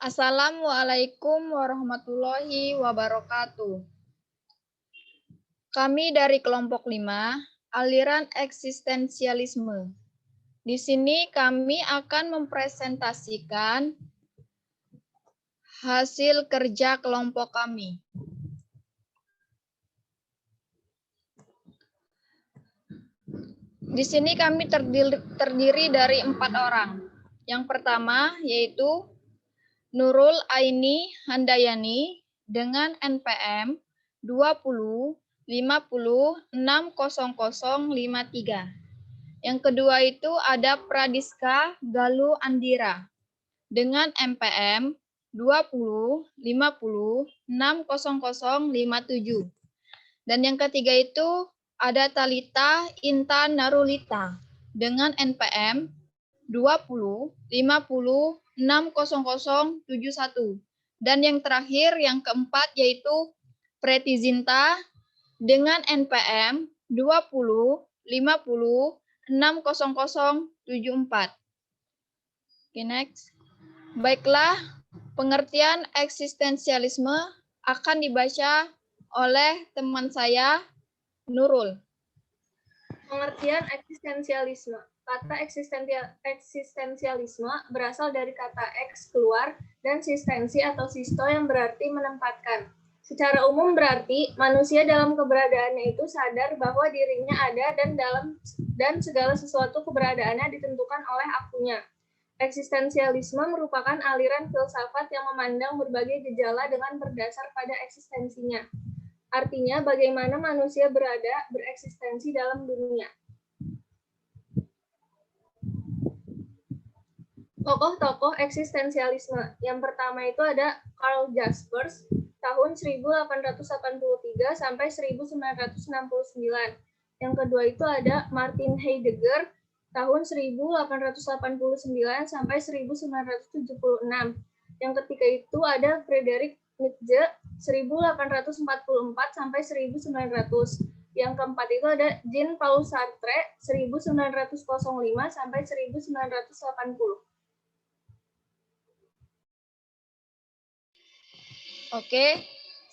Assalamualaikum warahmatullahi wabarakatuh. Kami dari kelompok 5, aliran eksistensialisme. Di sini kami akan mempresentasikan hasil kerja kelompok kami. Di sini kami terdiri dari 4 orang. Yang pertama yaitu Nurul Aini Handayani dengan NPM 2050600053. Yang kedua itu ada Pradiska Galuh Andira dengan NPM 2050600057. Dan yang ketiga itu ada Talita Intan Narulita dengan NPM 2050600071. Dan yang terakhir, yang keempat yaitu Preti Zinta dengan NPM 2050600074. Oke, next. Baiklah, pengertian eksistensialisme akan dibaca oleh teman saya, Nurul. Pengertian eksistensialisme. Kata eksistensialisme berasal dari kata eks keluar dan sistensi atau sisto yang berarti menempatkan. Secara umum berarti manusia dalam keberadaannya itu sadar bahwa dirinya ada dan segala sesuatu keberadaannya ditentukan oleh akunya. Eksistensialisme merupakan aliran filsafat yang memandang berbagai gejala dengan berdasar pada eksistensinya. Artinya, bagaimana manusia bereksistensi dalam dunia. Tokoh-tokoh eksistensialisme. Yang pertama itu ada Karl Jaspers, tahun 1883 sampai 1969. Yang kedua itu ada Martin Heidegger, tahun 1889 sampai 1976. Yang ketiga itu ada Friedrich Nietzsche, 1844 sampai 1900. Yang keempat itu ada Jean-Paul Sartre, 1905 sampai 1980. Oke,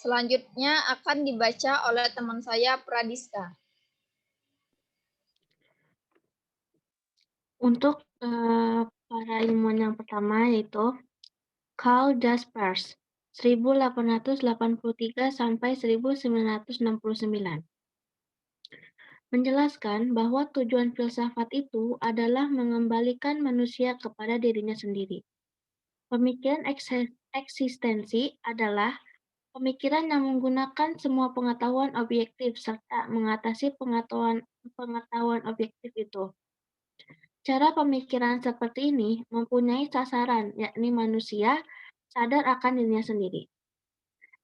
selanjutnya akan dibaca oleh teman saya, Pradiska. Untuk para ilmuwan yang pertama yaitu Karl Jaspers, 1883 sampai 1969. Menjelaskan bahwa tujuan filsafat itu adalah mengembalikan manusia kepada dirinya sendiri. Pemikiran eksistensi adalah pemikiran yang menggunakan semua pengetahuan objektif serta mengatasi pengetahuan objektif itu. Cara pemikiran seperti ini mempunyai sasaran, yakni manusia sadar akan dirinya sendiri.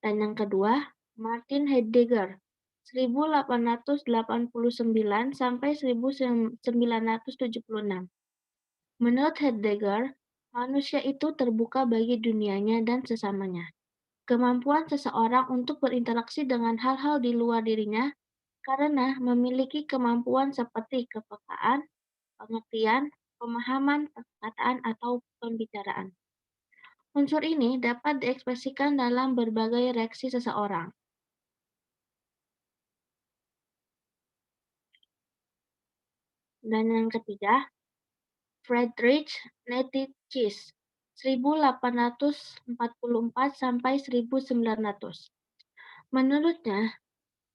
Dan yang kedua, Martin Heidegger, 1889 sampai 1976. Menurut Heidegger, manusia itu terbuka bagi dunianya dan sesamanya. Kemampuan seseorang untuk berinteraksi dengan hal-hal di luar dirinya karena memiliki kemampuan seperti kepekaan, pengertian, pemahaman, perkataan, atau pembicaraan. Unsur ini dapat diekspresikan dalam berbagai reaksi seseorang. Dan yang ketiga, Friedrich Nietzsche, 1844 sampai 1900. Menurutnya,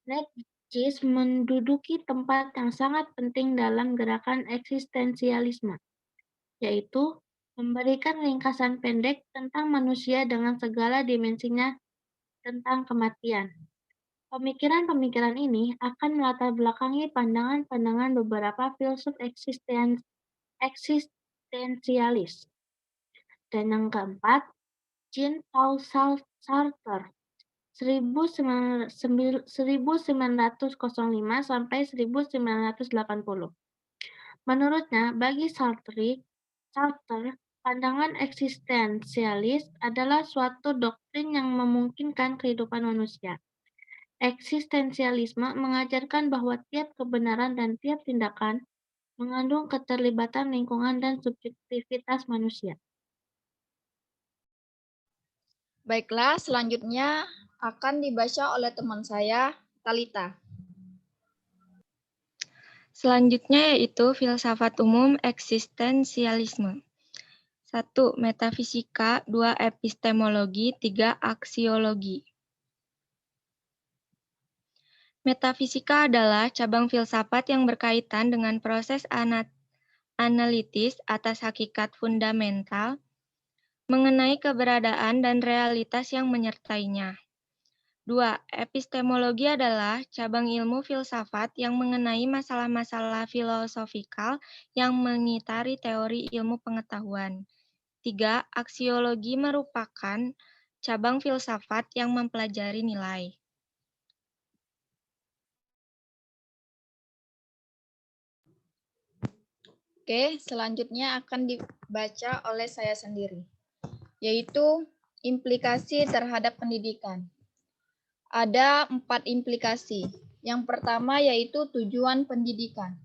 Nietzsche menduduki tempat yang sangat penting dalam gerakan eksistensialisme, yaitu memberikan ringkasan pendek tentang manusia dengan segala dimensinya tentang kematian. Pemikiran-pemikiran ini akan melatar belakangi pandangan-pandangan beberapa filsuf eksistensialis. Dan yang keempat, Jean-Paul Sartre, 1905 sampai 1980. Menurutnya, bagi Sartre, pandangan eksistensialis adalah suatu doktrin yang memungkinkan kehidupan manusia. Eksistensialisme mengajarkan bahwa tiap kebenaran dan tiap tindakan mengandung keterlibatan lingkungan dan subjektivitas manusia. Baiklah, selanjutnya akan dibaca oleh teman saya, Talita. Selanjutnya yaitu filsafat umum eksistensialisme. 1. Metafisika, 2. Epistemologi, 3. Aksiologi. Metafisika adalah cabang filsafat yang berkaitan dengan proses analitis atas hakikat fundamental mengenai keberadaan dan realitas yang menyertainya. 2. Epistemologi adalah cabang ilmu filsafat yang mengenai masalah-masalah filosofikal yang mengitari teori ilmu pengetahuan. 3. Aksiologi merupakan cabang filsafat yang mempelajari nilai. Oke, selanjutnya akan dibaca oleh saya sendiri, yaitu implikasi terhadap pendidikan. Ada 4 implikasi. Yang pertama yaitu tujuan pendidikan.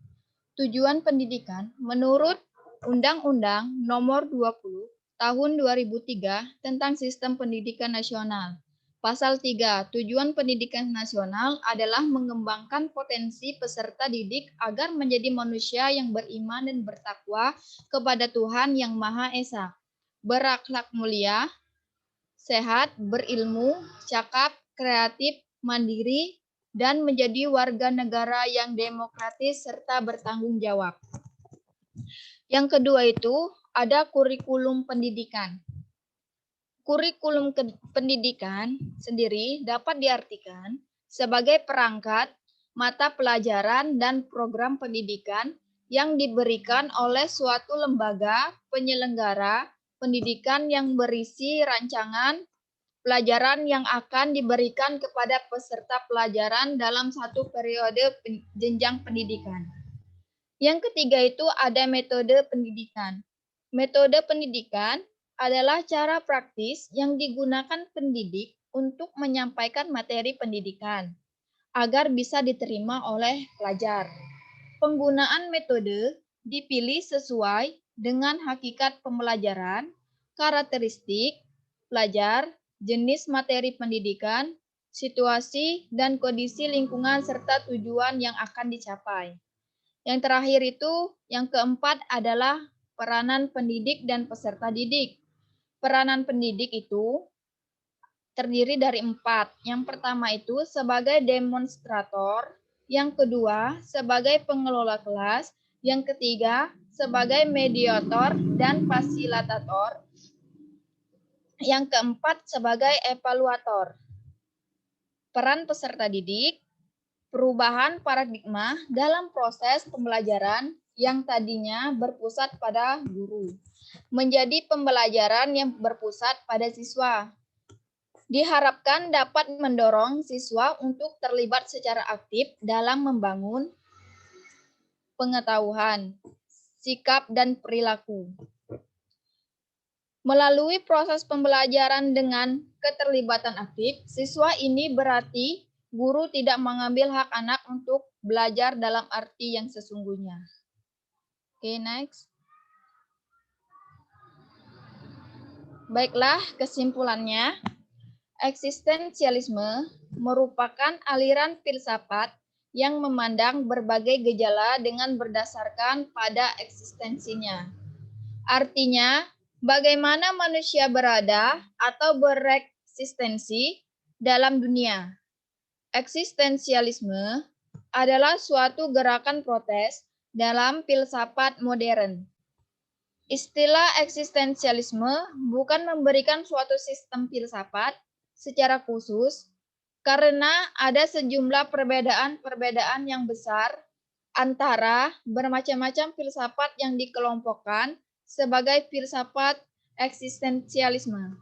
Tujuan pendidikan menurut Undang-Undang Nomor 20 Tahun 2003 tentang Sistem Pendidikan Nasional. Pasal 3, tujuan pendidikan nasional adalah mengembangkan potensi peserta didik agar menjadi manusia yang beriman dan bertakwa kepada Tuhan Yang Maha Esa, berakhlak mulia, sehat, berilmu, cakap, kreatif, mandiri, dan menjadi warga negara yang demokratis serta bertanggung jawab. Yang kedua itu ada kurikulum pendidikan. Kurikulum pendidikan sendiri dapat diartikan sebagai perangkat, mata pelajaran, dan program pendidikan yang diberikan oleh suatu lembaga penyelenggara pendidikan yang berisi rancangan pelajaran yang akan diberikan kepada peserta pelajaran dalam satu periode jenjang pendidikan. Yang ketiga itu ada metode pendidikan. Metode pendidikan adalah cara praktis yang digunakan pendidik untuk menyampaikan materi pendidikan agar bisa diterima oleh pelajar. Penggunaan metode dipilih sesuai dengan hakikat pembelajaran, karakteristik pelajar, jenis materi pendidikan, situasi dan kondisi lingkungan serta tujuan yang akan dicapai. Yang terakhir itu, yang keempat adalah peranan pendidik dan peserta didik. Peranan pendidik itu terdiri dari 4. Yang pertama itu sebagai demonstrator, yang kedua sebagai pengelola kelas, yang ketiga sebagai mediator dan fasilitator, yang keempat sebagai evaluator. Peran peserta didik, perubahan paradigma dalam proses pembelajaran yang tadinya berpusat pada guru, menjadi pembelajaran yang berpusat pada siswa. Diharapkan dapat mendorong siswa untuk terlibat secara aktif dalam membangun pengetahuan, sikap, dan perilaku. Melalui proses pembelajaran dengan keterlibatan aktif, siswa ini berarti guru tidak mengambil hak anak untuk belajar dalam arti yang sesungguhnya. Oke, next. Baiklah, kesimpulannya, eksistensialisme merupakan aliran filsafat yang memandang berbagai gejala dengan berdasarkan pada eksistensinya. Artinya, bagaimana manusia berada atau bereksistensi dalam dunia. Eksistensialisme adalah suatu gerakan protes dalam filsafat modern. Istilah eksistensialisme bukan memberikan suatu sistem filsafat secara khusus karena ada sejumlah perbedaan-perbedaan yang besar antara bermacam-macam filsafat yang dikelompokkan sebagai filsafat eksistensialisme.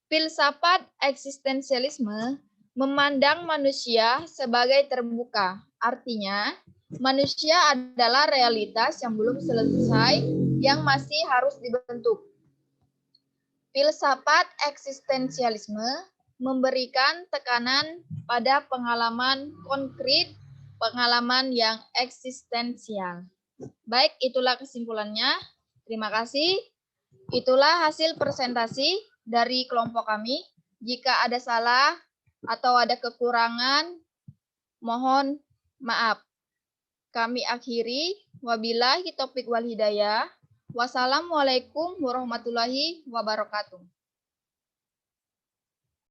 Filsafat eksistensialisme memandang manusia sebagai terbuka. Artinya, manusia adalah realitas yang belum selesai, yang masih harus dibentuk. Filsafat eksistensialisme memberikan tekanan pada pengalaman konkret, pengalaman yang eksistensial. Baik, itulah kesimpulannya. Terima kasih. Itulah hasil presentasi dari kelompok kami. Jika ada salah atau ada kekurangan, mohon maaf. Kami akhiri. Wabillahi taufiq wal hidayah. Wassalamualaikum warahmatullahi wabarakatuh.